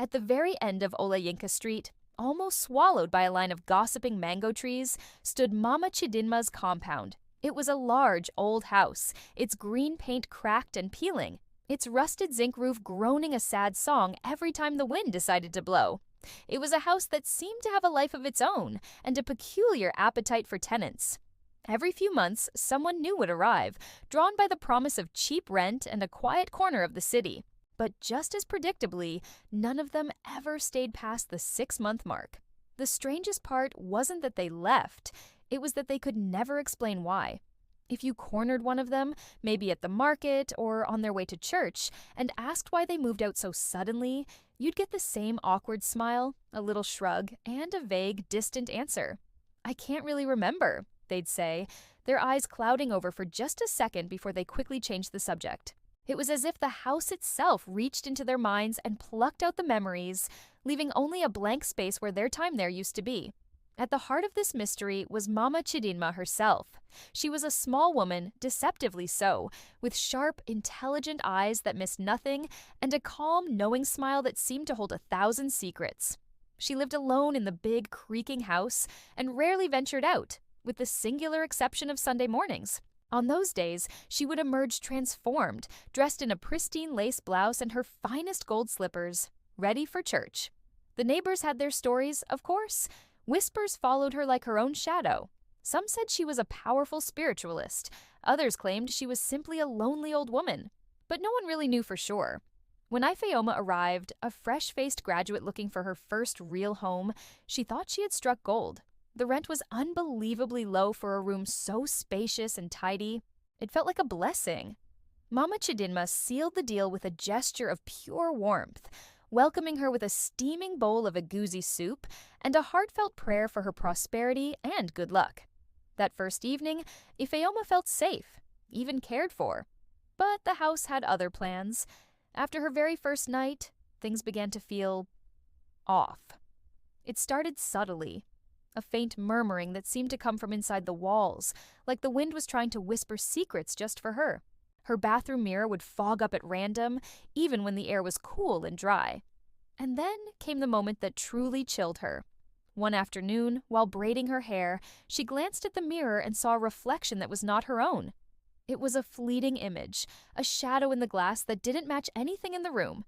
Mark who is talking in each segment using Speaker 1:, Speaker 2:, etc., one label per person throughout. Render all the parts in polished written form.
Speaker 1: At the very end of Olayinka Street, almost swallowed by a line of gossiping mango trees, stood Mama Chidinma'S compound. It was a large, old house, its green paint cracked and peeling, its rusted zinc roof groaning a sad song every time the wind decided to blow. It was a house that seemed to have a life of its own and a peculiar appetite for tenants. Every few months, someone new would arrive, drawn by the promise of cheap rent and a quiet corner of the city. But just as predictably, none of them ever stayed past the 6-month mark. The strangest part wasn't that they left, it was that they could never explain why. If you cornered one of them, maybe at the market or on their way to church, and asked why they moved out so suddenly, you'd get the same awkward smile, a little shrug, and a vague, distant answer. "I can't really remember," they'd say, their eyes clouding over for just a second before they quickly changed the subject. It was as if the house itself reached into their minds and plucked out the memories, leaving only a blank space where their time there used to be. At the heart of this mystery was Mama Chidinma herself. She was a small woman, deceptively so, with sharp, intelligent eyes that missed nothing and a calm, knowing smile that seemed to hold 1,000 secrets. She lived alone in the big, creaking house and rarely ventured out, with the singular exception of Sunday mornings. On those days, she would emerge transformed, dressed in a pristine lace blouse and her finest gold slippers, ready for church. The neighbors had their stories, of course. Whispers followed her like her own shadow. Some said she was a powerful spiritualist. Others claimed she was simply a lonely old woman. But no one really knew for sure. When Ifeoma arrived, a fresh-faced graduate looking for her first real home, she thought she had struck gold. The rent was unbelievably low for a room so spacious and tidy. It felt like a blessing. Mama Chidinma sealed the deal with a gesture of pure warmth, welcoming her with a steaming bowl of agouti soup and a heartfelt prayer for her prosperity and good luck. That first evening, Ifeoma felt safe, even cared for. But the house had other plans. After her very first night, things began to feel off. It started subtly. A faint murmuring that seemed to come from inside the walls, like the wind was trying to whisper secrets just for her. Her bathroom mirror would fog up at random, even when the air was cool and dry. And then came the moment that truly chilled her. One afternoon, while braiding her hair, she glanced at the mirror and saw a reflection that was not her own. It was a fleeting image, a shadow in the glass that didn't match anything in the room.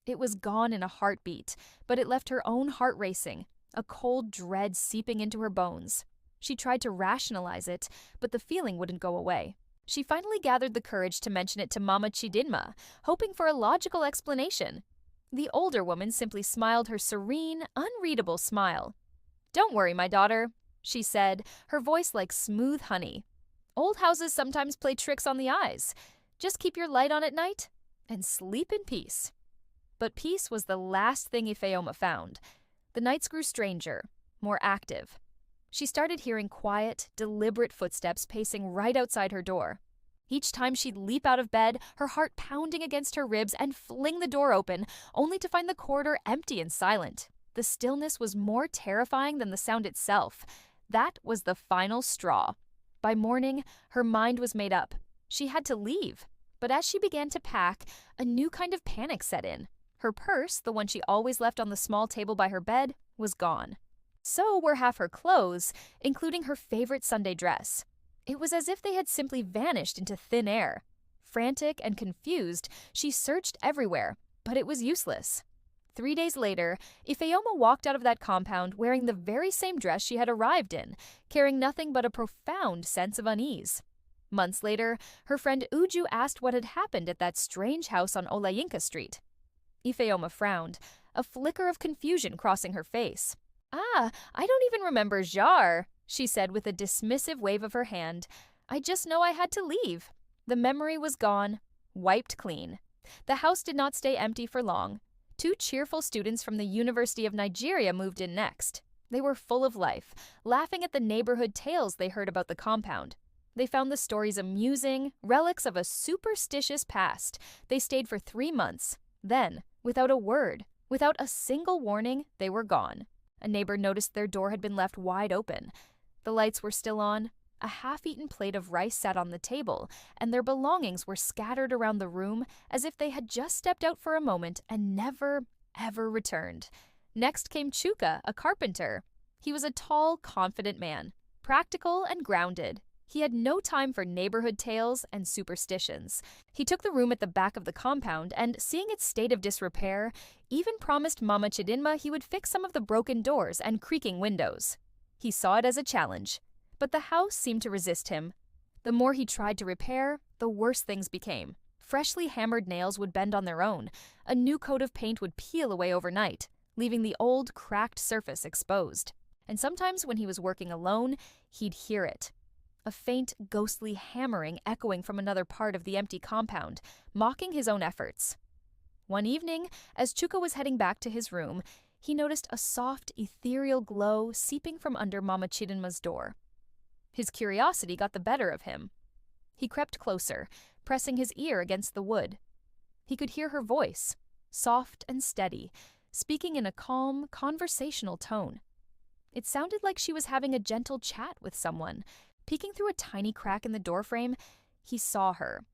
Speaker 1: It was gone in a heartbeat, but it left her own heart racing, a cold dread seeping into her bones. She tried to rationalize it, but the feeling wouldn't go away. She finally gathered the courage to mention it to Mama Chidinma, hoping for a logical explanation. The older woman simply smiled her serene, unreadable smile. "Don't worry, my daughter," she said, her voice like smooth honey. "Old houses sometimes play tricks on the eyes. Just keep your light on at night and sleep in peace." But peace was the last thing Ifeoma found. The nights grew stranger, more active. She started hearing quiet, deliberate footsteps pacing right outside her door. Each time she'd leap out of bed, her heart pounding against her ribs, and fling the door open, only to find the corridor empty and silent. The stillness was more terrifying than the sound itself. That was the final straw. By morning, her mind was made up. She had to leave. But as she began to pack, a new kind of panic set in. Her purse, the one she always left on the small table by her bed, was gone. So were half her clothes, including her favorite Sunday dress. It was as if they had simply vanished into thin air. Frantic and confused, she searched everywhere, but it was useless. 3 days later, Ifeoma walked out of that compound wearing the very same dress she had arrived in, carrying nothing but a profound sense of unease. Months later, her friend Uju asked what had happened at that strange house on Olayinka Street. Ifeoma frowned, a flicker of confusion crossing her face. "Ah, I don't even remember Jar," she said with a dismissive wave of her hand. "I just know I had to leave." The memory was gone, wiped clean. The house did not stay empty for long. 2 cheerful students from the University of Nigeria moved in next. They were full of life, laughing at the neighborhood tales they heard about the compound. They found the stories amusing, relics of a superstitious past. They stayed for 3 months. Then, without a word, without a single warning, they were gone. A neighbor noticed their door had been left wide open. The lights were still on. A half-eaten plate of rice sat on the table, and their belongings were scattered around the room as if they had just stepped out for a moment and never, ever returned. Next came Chuka, a carpenter. He was a tall, confident man, practical and grounded. He had no time for neighborhood tales and superstitions. He took the room at the back of the compound and, seeing its state of disrepair, even promised Mama Chidinma he would fix some of the broken doors and creaking windows. He saw it as a challenge, but the house seemed to resist him. The more he tried to repair, the worse things became. Freshly hammered nails would bend on their own. A new coat of paint would peel away overnight, leaving the old, cracked surface exposed. And sometimes when he was working alone, he'd hear it. A faint, ghostly hammering echoing from another part of the empty compound, mocking his own efforts. One evening, as Chuka was heading back to his room, he noticed a soft, ethereal glow seeping from under Mama Chidinma'S door. His curiosity got the better of him. He crept closer, pressing his ear against the wood. He could hear her voice, soft and steady, speaking in a calm, conversational tone. It sounded like she was having a gentle chat with someone. Peeking through a tiny crack in the doorframe, he saw her.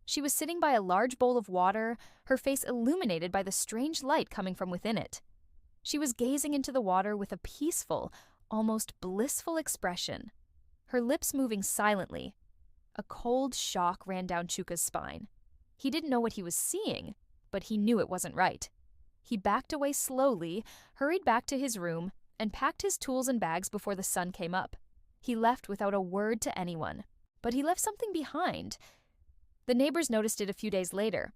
Speaker 1: She was sitting by a large bowl of water, her face illuminated by the strange light coming from within it. She was gazing into the water with a peaceful, almost blissful expression, her lips moving silently. A cold shock ran down Chuka's spine. He didn't know what he was seeing, but he knew it wasn't right. He backed away slowly, hurried back to his room, and packed his tools and bags before the sun came up. He left without a word to anyone, but he left something behind. The neighbors noticed it a few days later.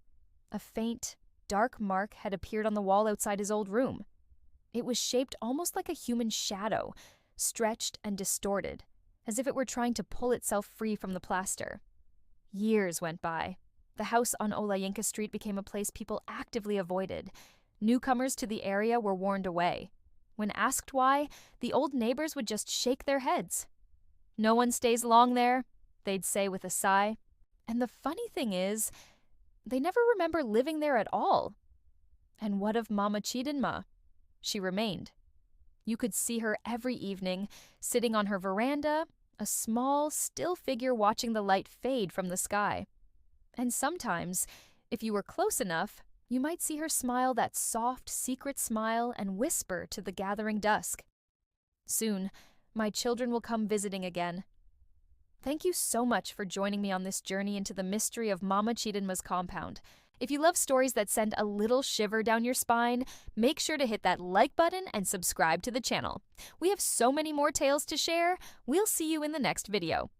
Speaker 1: A faint, dark mark had appeared on the wall outside his old room. It was shaped almost like a human shadow, stretched and distorted, as if it were trying to pull itself free from the plaster. Years went by. The house on Olayinka Street became a place people actively avoided. Newcomers to the area were warned away. When asked why, the old neighbors would just shake their heads. "No one stays long there," they'd say with a sigh. And the funny thing is, they never remember living there at all. And what of Mama Chidinma? She remained. You could see her every evening, sitting on her veranda, a small, still figure watching the light fade from the sky. And sometimes, if you were close enough, you might see her smile that soft, secret smile and whisper to the gathering dusk. Soon, my children will come visiting again. Thank you so much for joining me on this journey into the mystery of Mama Chidinma'S compound. If you love stories that send a little shiver down your spine, make sure to hit that like button and subscribe to the channel. We have so many more tales to share. We'll see you in the next video.